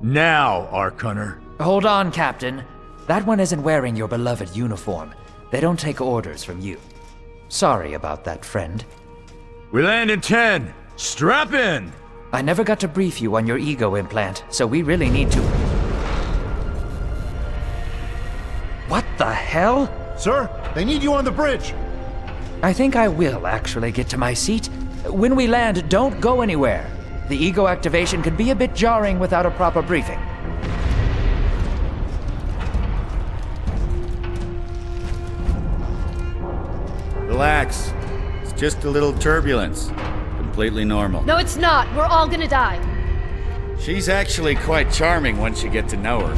Now, ARK Hunter. Hold on, Captain. That one isn't wearing your beloved uniform. They don't take orders from you. Sorry about that, friend. We land in 10. Strap in! I never got to brief you on your ego implant, so we really need to... What the hell? Sir, they need you on the bridge. I think I will actually get to my seat. When we land, don't go anywhere. The ego activation can be a bit jarring without a proper briefing. Relax. It's just a little turbulence. Completely normal. No, it's not. We're all gonna die. She's actually quite charming once you get to know her.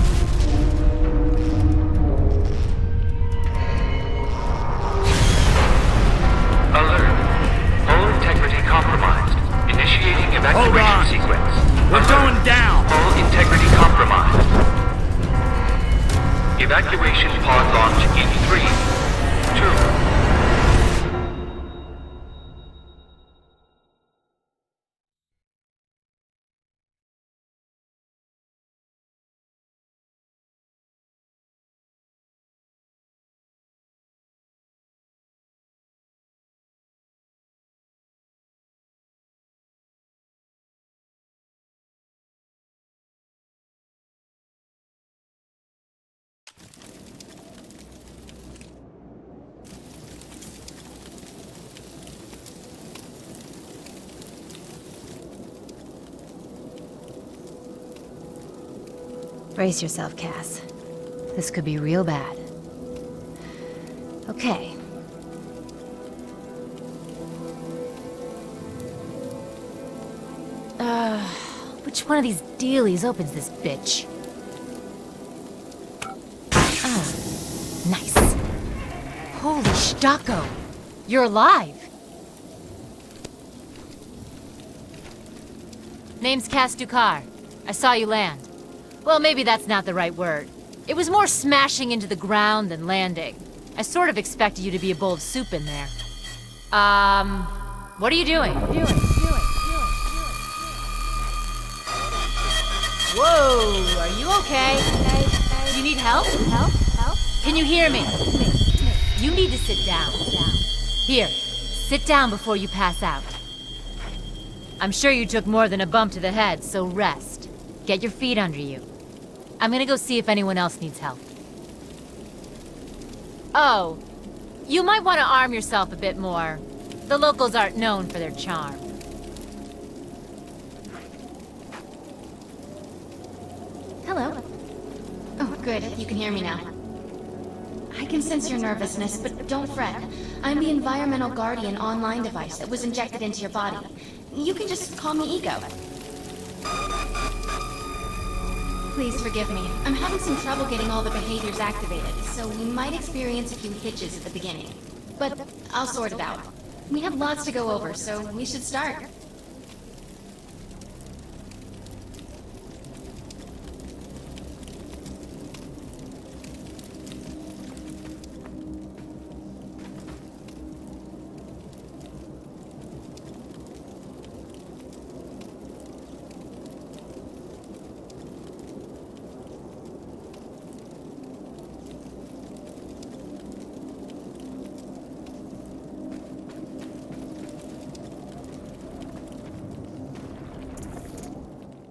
Alert. Hull integrity compromised. Initiating evacuation sequence. We're Alert. going down! Hull integrity compromised. Evacuation pod launch in 3, 2... Brace yourself, Cass. This could be real bad. Okay. Which one of these dealies opens this bitch? Nice. Holy Stocko! You're alive! Name's Cass Dukar. I saw you land. Well, maybe that's not the right word. It was more smashing into the ground than landing. I sort of expected you to be a bowl of soup in there. What are you doing? Whoa, are you okay? Do you need help? Help? Can you hear me? You need to sit down. Here, sit down before you pass out. I'm sure you took more than a bump to the head, so rest. Get your feet under you. I'm gonna go see if anyone else needs help. Oh, you might want to arm yourself a bit more. The locals aren't known for their charm. Hello. Oh, good. You can hear me now. I can sense your nervousness, but don't fret. I'm the Environmental Guardian online device that was injected into your body. You can just call me Ego. Please forgive me. I'm having some trouble getting all the behaviors activated, so we might experience a few hitches at the beginning. But I'll sort it out. We have lots to go over, so we should start.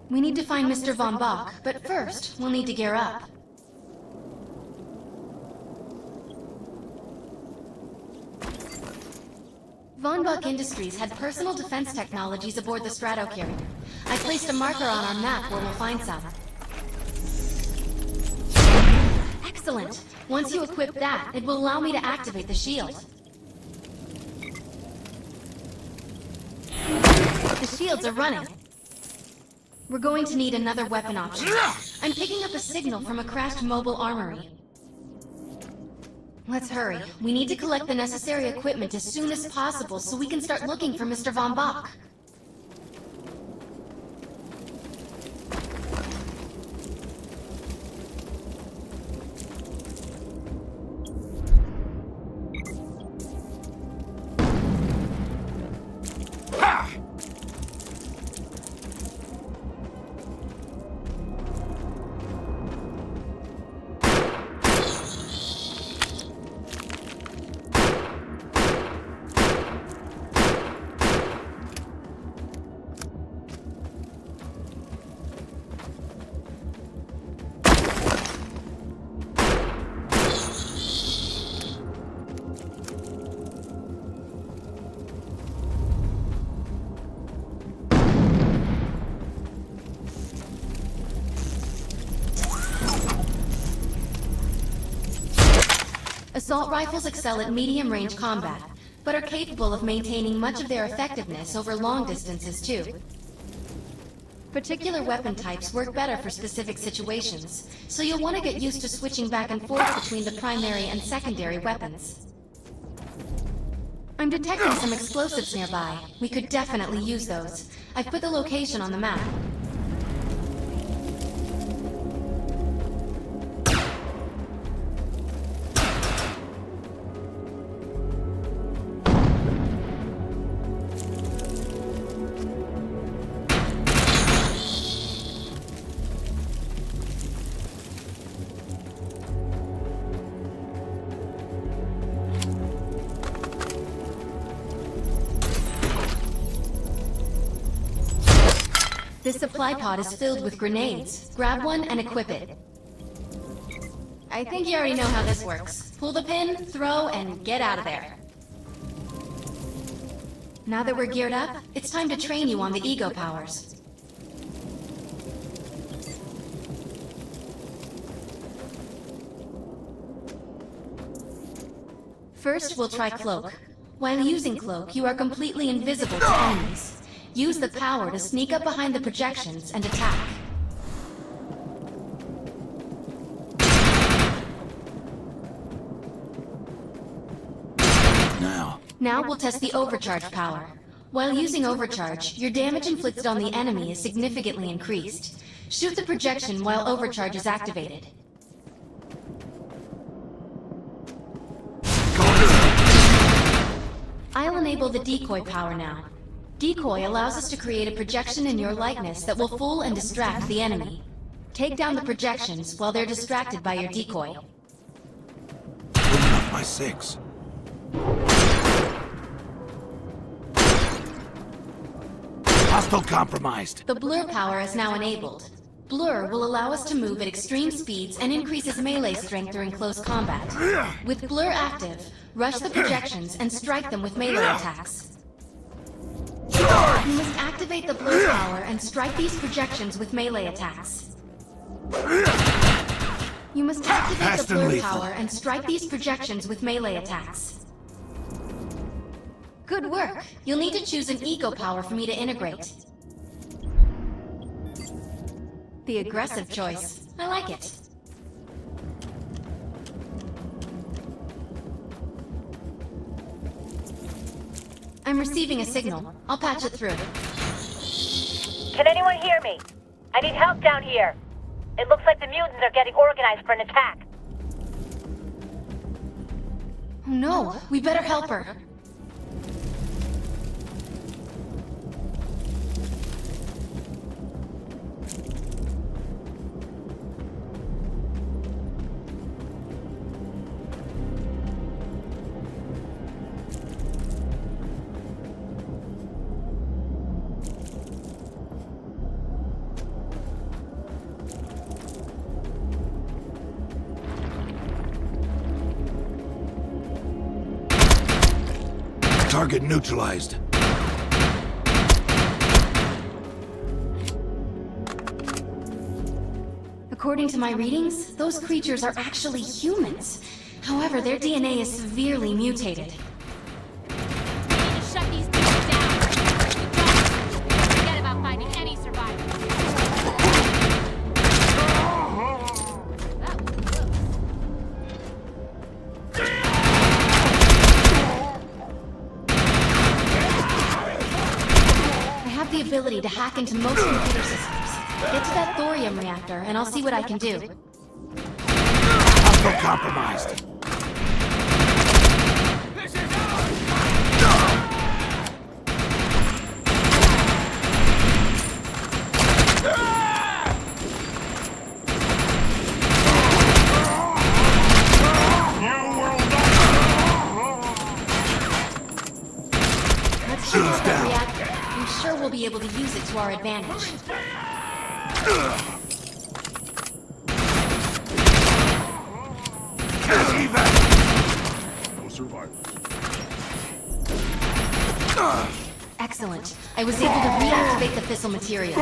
We need to find Mr. Von Bach, but first, we'll need to gear up. Von Bach Industries had personal defense technologies aboard the Stratocarrier. I placed a marker on our map where we'll find some. Excellent! Once you equip that, it will allow me to activate the shield. The shields are running. We're going to need another weapon option. I'm picking up a signal from a crashed mobile armory. Let's hurry. We need to collect the necessary equipment as soon as possible so we can start looking for Mr. Von Bach. Assault rifles excel at medium-range combat, but are capable of maintaining much of their effectiveness over long distances too. Particular weapon types work better for specific situations, so you'll want to get used to switching back and forth between the primary and secondary weapons. I'm detecting some explosives nearby. We could definitely use those. I've put the location on the map. This supply pod is filled with grenades. Grab one and equip it. I think you already know how this works. Pull the pin, throw, and get out of there. Now that we're geared up, it's time to train you on the ego powers. First, we'll try Cloak. While using Cloak, you are completely invisible to enemies. Use the power to sneak up behind the projections and attack. Now we'll test the overcharge power. While using overcharge, your damage inflicted on the enemy is significantly increased. Shoot the projection while overcharge is activated. I'll enable the decoy power now. Decoy allows us to create a projection in your likeness that will fool and distract the enemy. Take down the projections while they're distracted by your decoy. My 6. Hostile compromised. The blur power is now enabled. Blur will allow us to move at extreme speeds and increases melee strength during close combat. With blur active, rush the projections and strike them with melee attacks. You must activate the blur power and strike these projections with melee attacks. You must activate the blur power and strike these projections with melee attacks. Good work! You'll need to choose an ego power for me to integrate. The aggressive choice. I like it. I'm receiving a signal. I'll patch it through. Can anyone hear me? I need help down here. It looks like the mutants are getting organized for an attack. Oh no, we better help her. Target neutralized. According to my readings, those creatures are actually humans. However, their DNA is severely mutated. We need to shut these dudes down. If we don't, forget about finding any survivors. That was close. I have the ability to hack into most computer systems. Get to that thorium reactor, and I'll see what I can do. Hostile compromised. Let's shoot that reactor. I'm sure we'll be able to use it to our advantage. No survivors. Excellent. I was able to reactivate the fissile materials.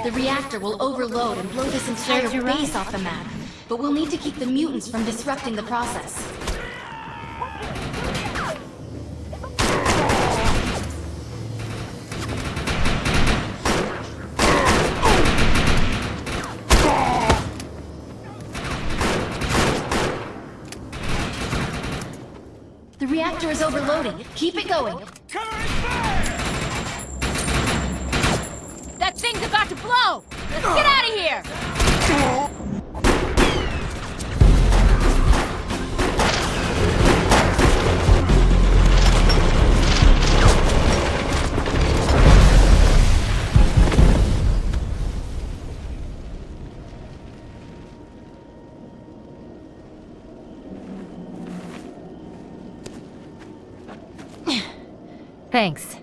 The reactor will overload and blow this entire base off the map. But we'll need to keep the mutants from disrupting the process. is overloading. Keep it going. That thing's about to blow! Let's get out of here! Thanks.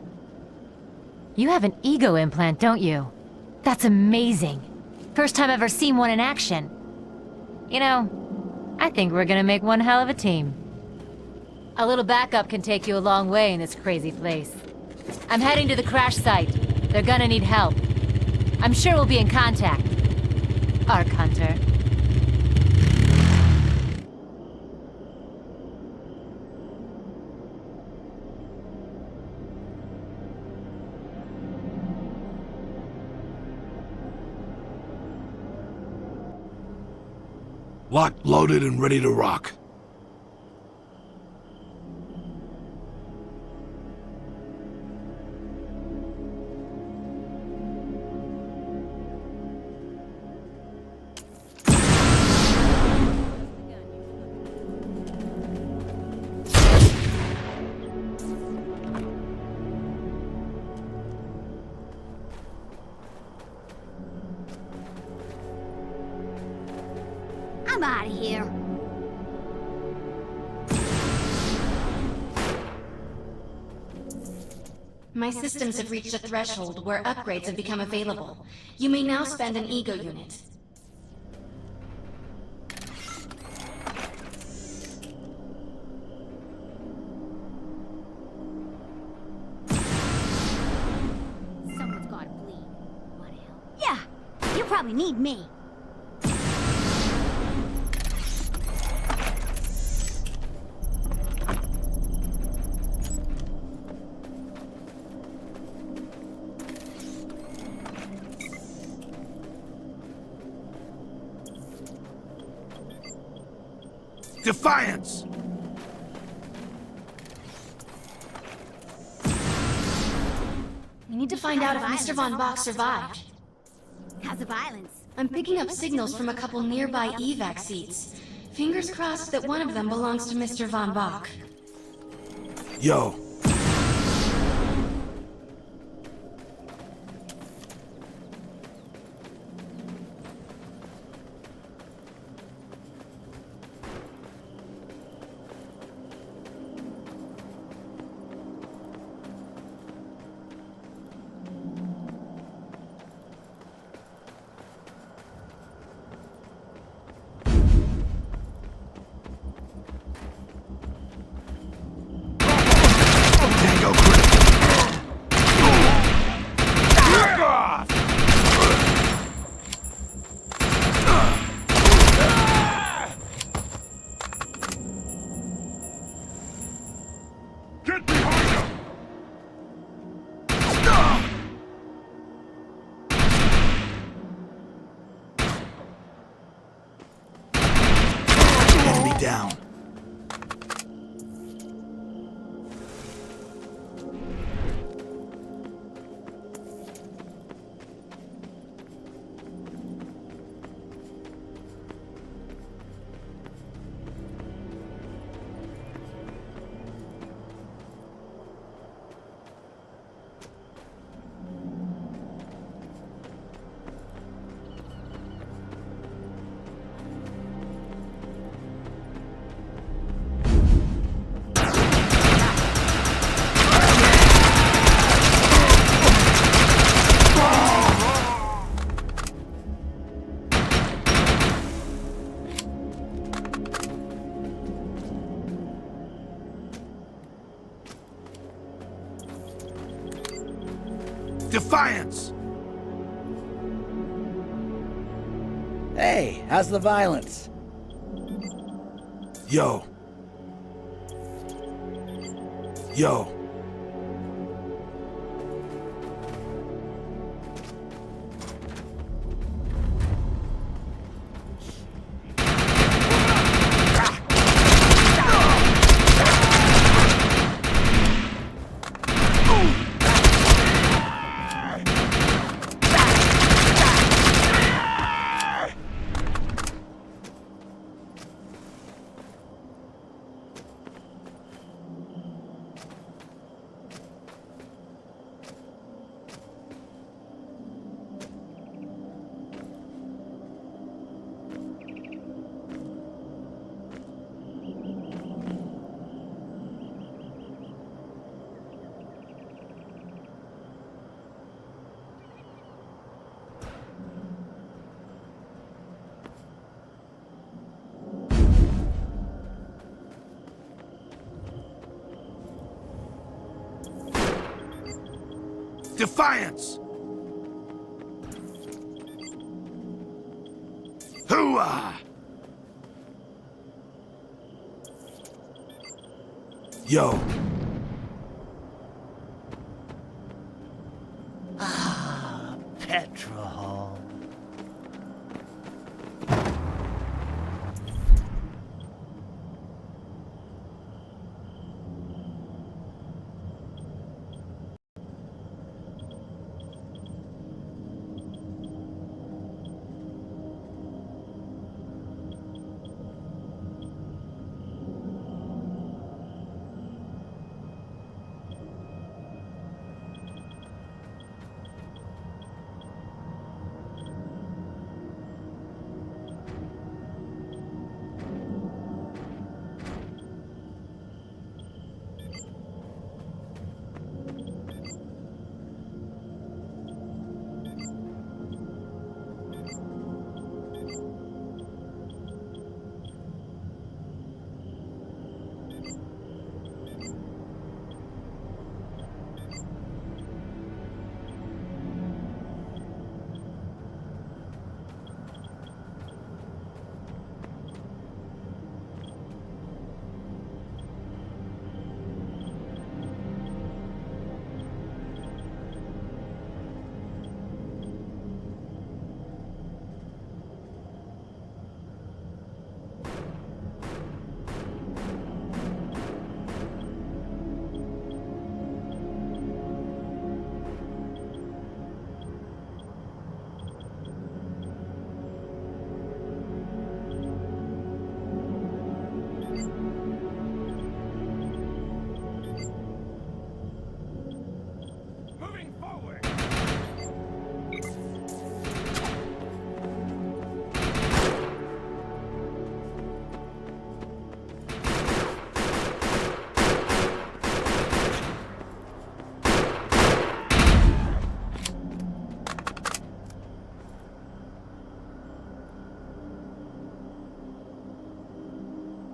You have an ego implant, don't you? That's amazing. First time I've ever seen one in action. You know, I think we're gonna make one hell of a team. A little backup can take you a long way in this crazy place. I'm heading to the crash site. They're gonna need help. I'm sure we'll be in contact. ARK Hunter. Locked, loaded, and ready to rock. I'm out of here. My systems have reached a threshold where upgrades have become available. You may now spend an ego unit. Someone's gotta bleed. What hell? Yeah, you probably need me. Defiance! We need to find out if Mr. Von Bach survived. How's the violence? I'm picking up signals from a couple nearby evac seats. Fingers crossed that one of them belongs to Mr. Von Bach. Yo. Tango critical. Back off! Get behind him! Enemy down. Defiance! Hey, how's the violence? Yo. Yo. Defiance! Hooah! Yo! Petrol.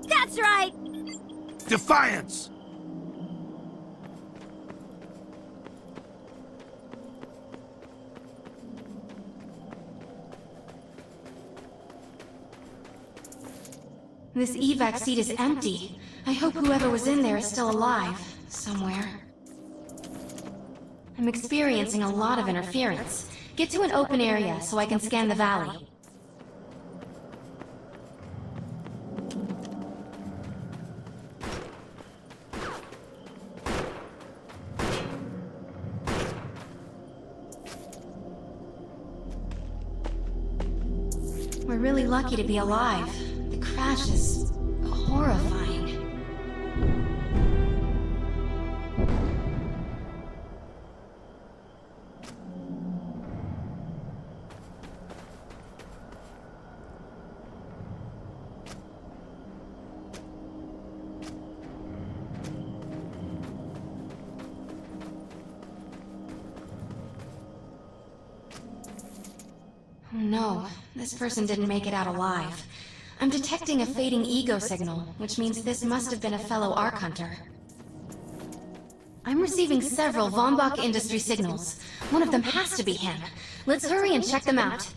That's right! Defiance! This evac seat is empty. I hope whoever was in there is still alive. Somewhere. I'm experiencing a lot of interference. Get to an open area so I can scan the valley. We're really lucky to be alive. The crash is horrifying. Oh no, this person didn't make it out alive. I'm detecting a fading ego signal, which means this must have been a fellow ARK hunter. I'm receiving several Vombach industry signals. One of them has to be him. Let's hurry and check them out.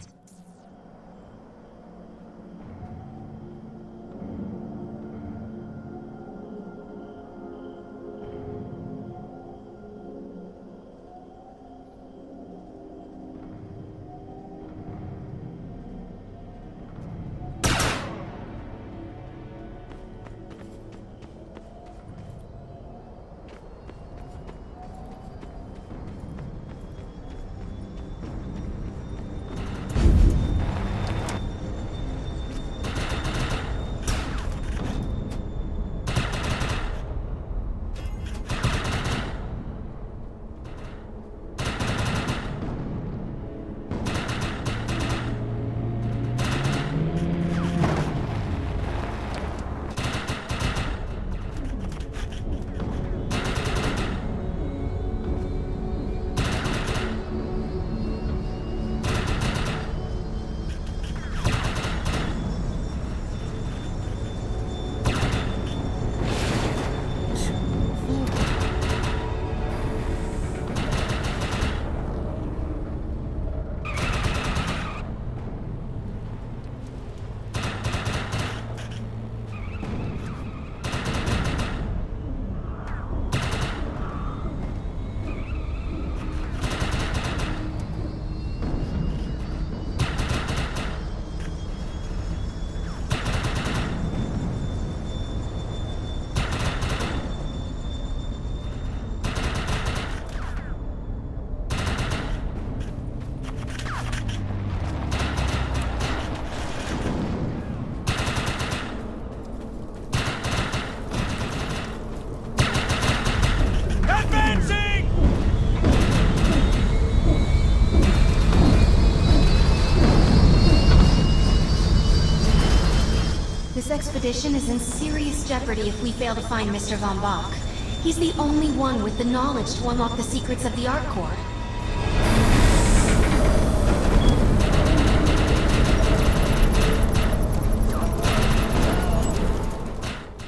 expedition is in serious jeopardy if we fail to find Mr. Von Bach. He's the only one with the knowledge to unlock the secrets of the ARK core.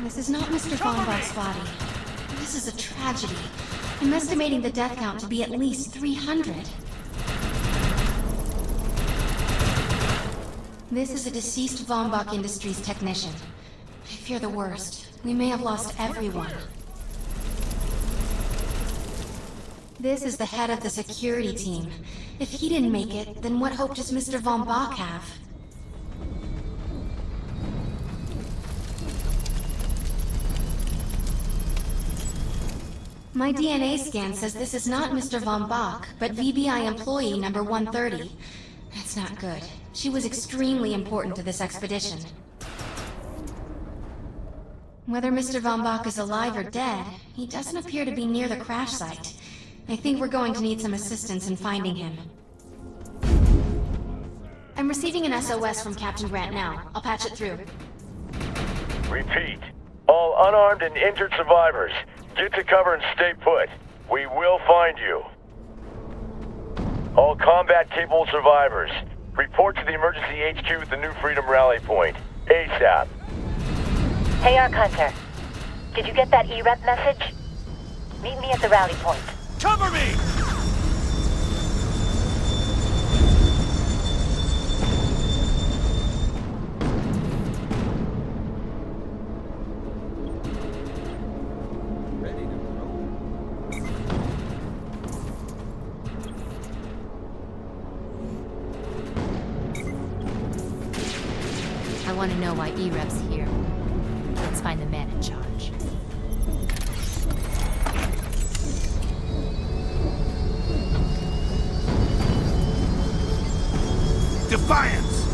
This is not Mr. Von Bach's body. This is a tragedy. I'm estimating the death count to be at least 300. This is a deceased Von Bach Industries technician. I fear the worst. We may have lost everyone. This is the head of the security team. If he didn't make it, then what hope does Mr. Von Bach have? My DNA scan says this is not Mr. Von Bach, but VBI employee number 130. That's not good. She was extremely important to this expedition. Whether Mr. Von Bach is alive or dead, he doesn't appear to be near the crash site. I think we're going to need some assistance in finding him. I'm receiving an SOS from Captain Grant now. I'll patch it through. Repeat. All unarmed and injured survivors, get to cover and stay put. We will find you. All combat-capable survivors, report to the emergency HQ at the New Freedom Rally Point. ASAP. Hey, ARK Hunter. Did you get that EREP message? Meet me at the rally point. Cover me! I want to know why EREP's here. Let's find the man in charge. Defiance!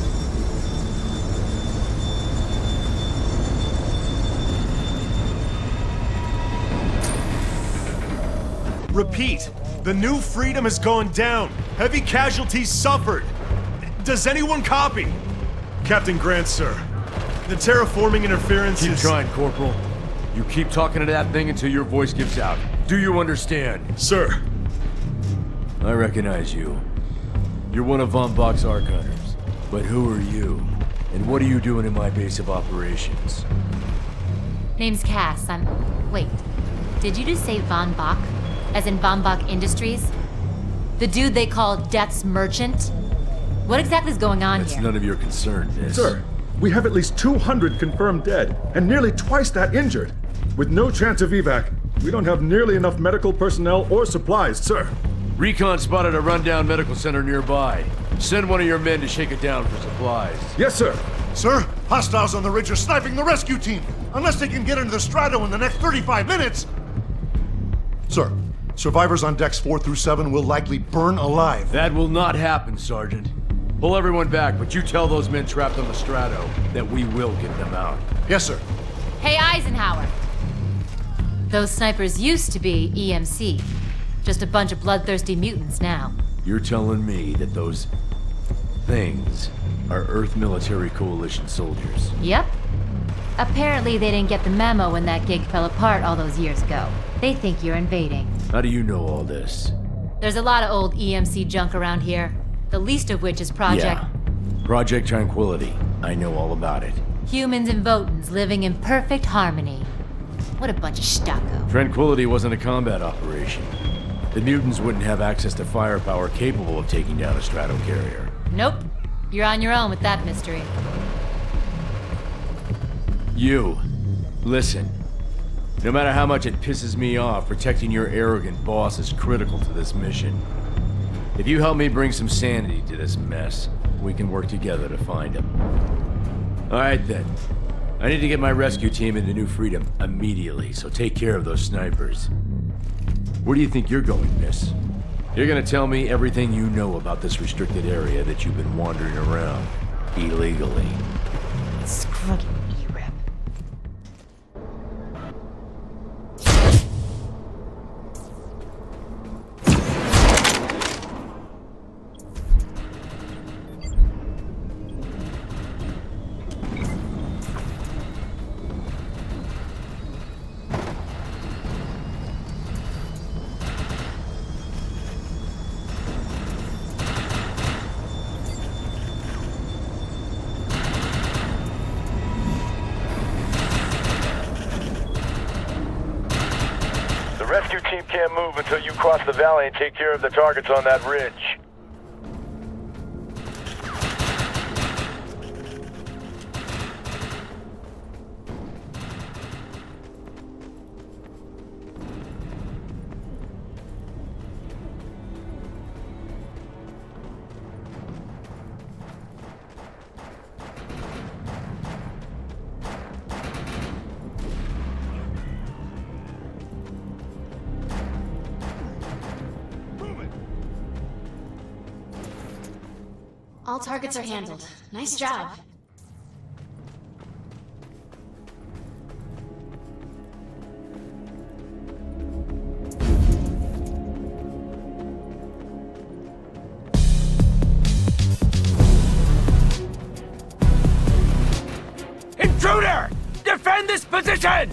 Repeat, the New Freedom is going down. Heavy casualties suffered. Does anyone copy? Captain Grant, sir. The terraforming interference Keep is... trying, Corporal. You keep talking to that thing until your voice gives out. Do you understand? Sir. I recognize you. You're one of Von Bach's ARK hunters. But who are you? And what are you doing in my base of operations? Name's Cass. Wait. Did you just say Von Bach? As in Von Bach Industries? The dude they call Death's Merchant? What exactly is going on here? It's none of your concern, miss. Sir, we have at least 200 confirmed dead, and nearly twice that injured. With no chance of evac, we don't have nearly enough medical personnel or supplies, sir. Recon spotted a rundown medical center nearby. Send one of your men to shake it down for supplies. Yes, sir. Sir, hostiles on the ridge are sniping the rescue team. Unless they can get into the Strato in the next 35 minutes. Sir, survivors on decks 4 through 7 will likely burn alive. That will not happen, Sergeant. Pull everyone back, but you tell those men trapped on the Strato that we will get them out. Yes, sir. Hey, Eisenhower. Those snipers used to be EMC. Just a bunch of bloodthirsty mutants now. You're telling me that those things are Earth Military Coalition soldiers? Yep. Apparently they didn't get the memo when that gig fell apart all those years ago. They think you're invading. How do you know all this? There's a lot of old EMC junk around here. The least of which is Project... Yeah. Project Tranquility. I know all about it. Humans and Votans living in perfect harmony. What a bunch of stucco. Tranquility wasn't a combat operation. The mutants wouldn't have access to firepower capable of taking down a strato carrier. Nope. You're on your own with that mystery. You. Listen. No matter how much it pisses me off, protecting your arrogant boss is critical to this mission. If you help me bring some sanity to this mess, we can work together to find him. All right then. I need to get my rescue team into New Freedom immediately, so take care of those snipers. Where do you think you're going, miss? You're gonna tell me everything you know about this restricted area that you've been wandering around illegally. Screw it, E-Rep. can't move until you cross the valley and take care of the targets on that ridge. All targets are handled. Nice job. Intruder! Defend this position!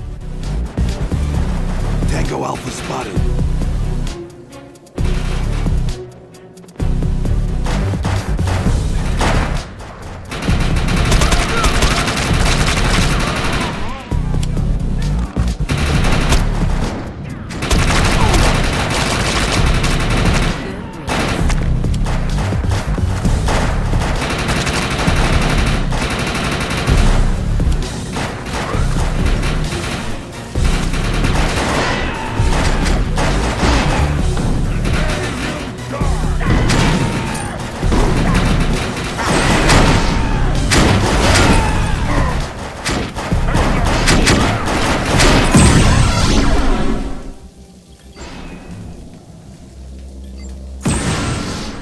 Tango Alpha spotted.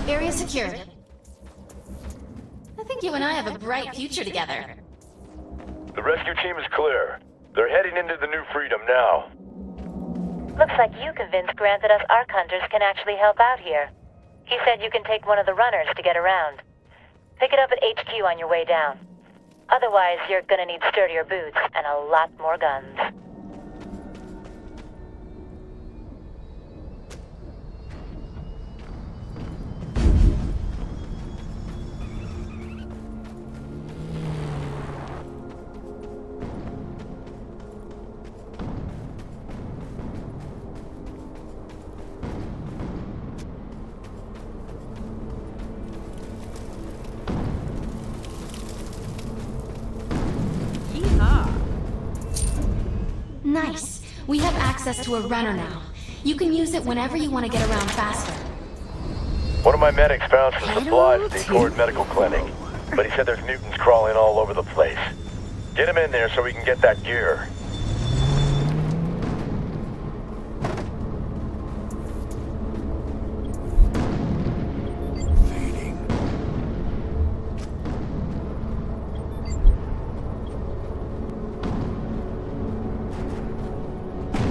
Area secured. I think you and I have a bright future together. The rescue team is clear. They're heading into the New Freedom now. Looks like you convinced Grant that us ARK hunters can actually help out here. He said you can take one of the runners to get around. Pick it up at HQ on your way down. Otherwise, you're gonna need sturdier boots and a lot more guns. Nice. We have access to a runner now. You can use it whenever you want to get around faster. One of my medics found some supplies at the Accord Medical Clinic, but he said there's mutants crawling all over the place. Get him in there so we can get that gear.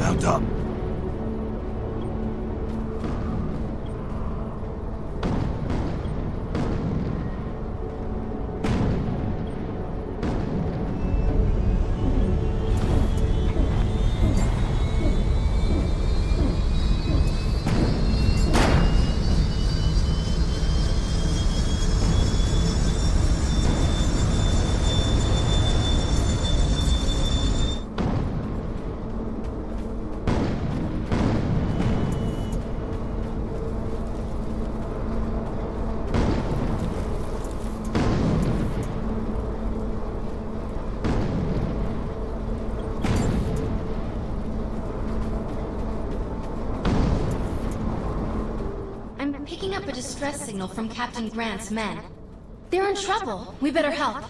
Mount up. I'm picking up a distress signal from Captain Grant's men. They're in trouble. We better help.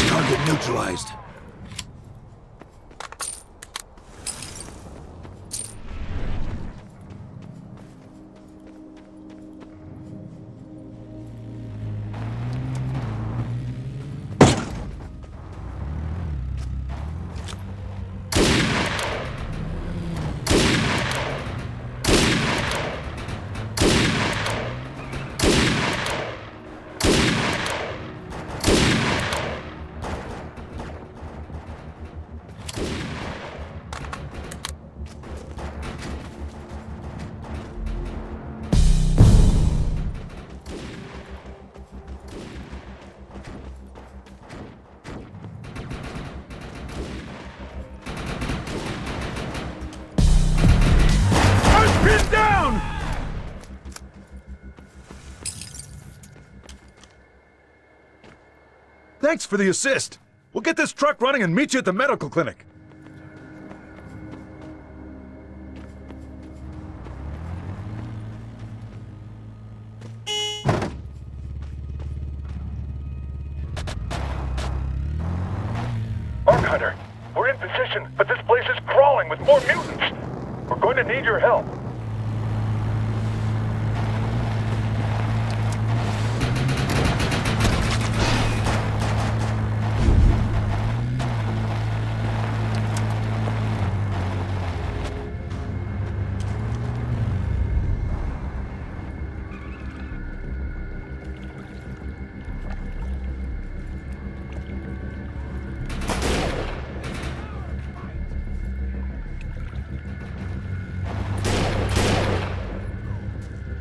Target neutralized. Thanks for the assist. We'll get this truck running and meet you at the medical clinic. ARK Hunter, we're in position, but this place is crawling with more mutants. We're going to need your help.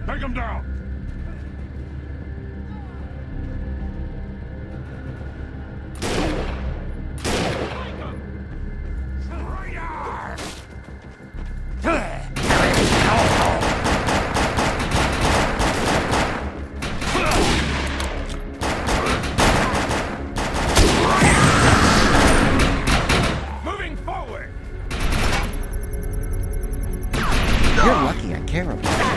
Take him down! Moving forward! You're lucky I care about that.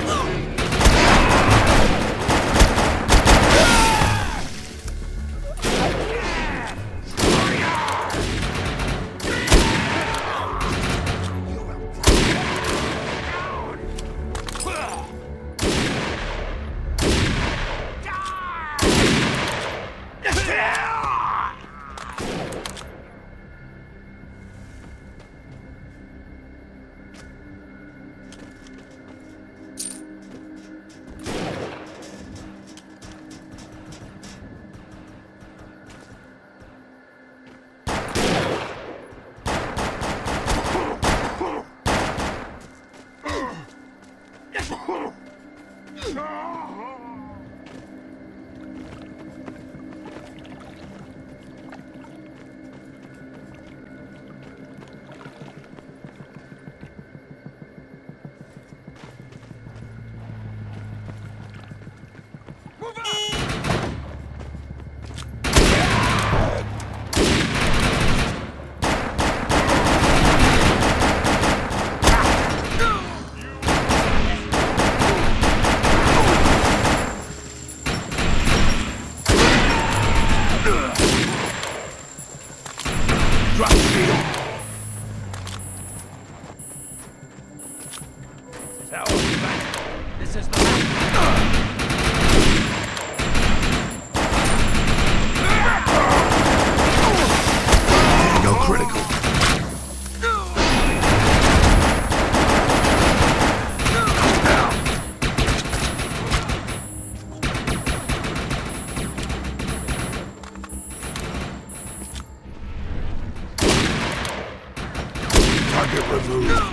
This is the Go critical. Target removed.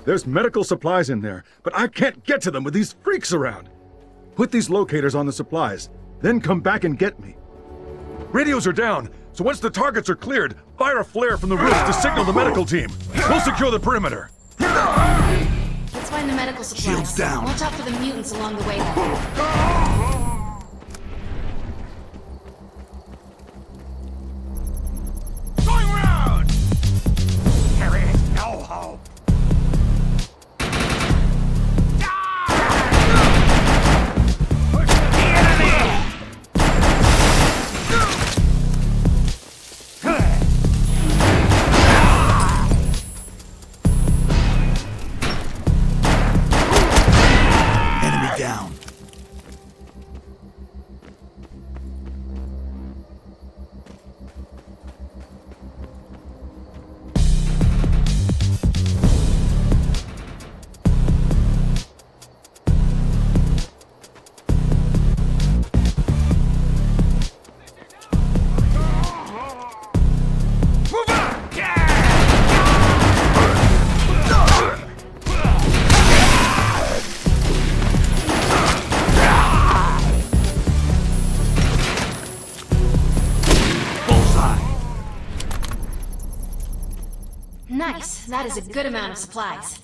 There's medical supplies in there, but I can't get to them with these freaks around. Put these locators on the supplies, then come back and get me. Radios are down, so once the targets are cleared, fire a flare from the roof to signal the medical team. We'll secure the perimeter. Let's find the medical supplies. Shields down. Watch out for the mutants along the way then. Nice. That is a good amount of supplies.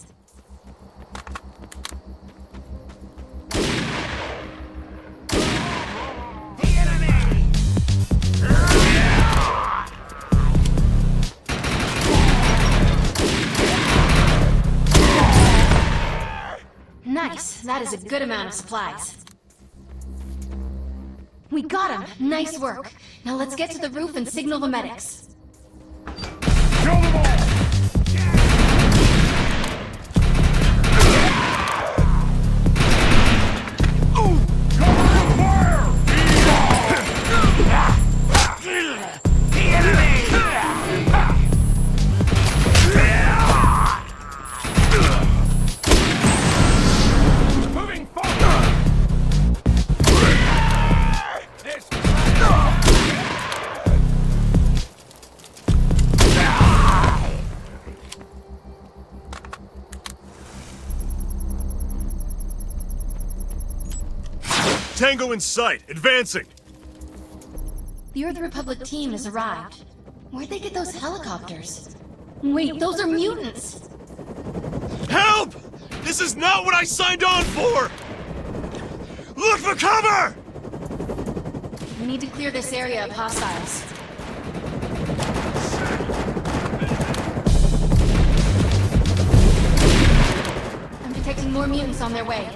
Nice. That is a good amount of supplies. We got him. Nice work. Now let's get to the roof and signal the medics. Kill them all! Tango in sight, advancing! The Earth Republic team has arrived. Where'd they get those helicopters? Wait, those are mutants! Help! This is not what I signed on for! Look for cover! We need to clear this area of hostiles. I'm detecting more mutants on their way.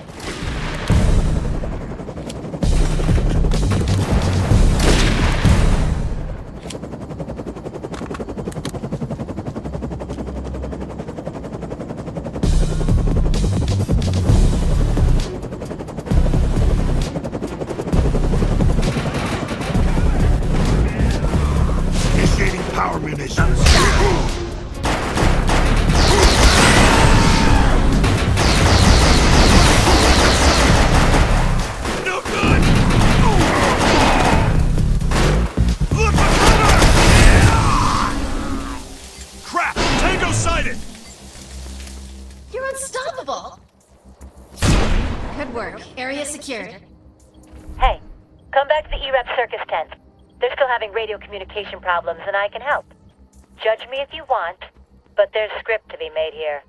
Power munitions. No good! Look for cover! Crap! Tango sighted! You're unstoppable! Good work. Area secured. Hey, come back to the E-Rep circus tent. They're still having radio communication problems, and I can help. Judge me if you want, but there's script to be made here.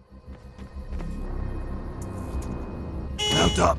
Mount up.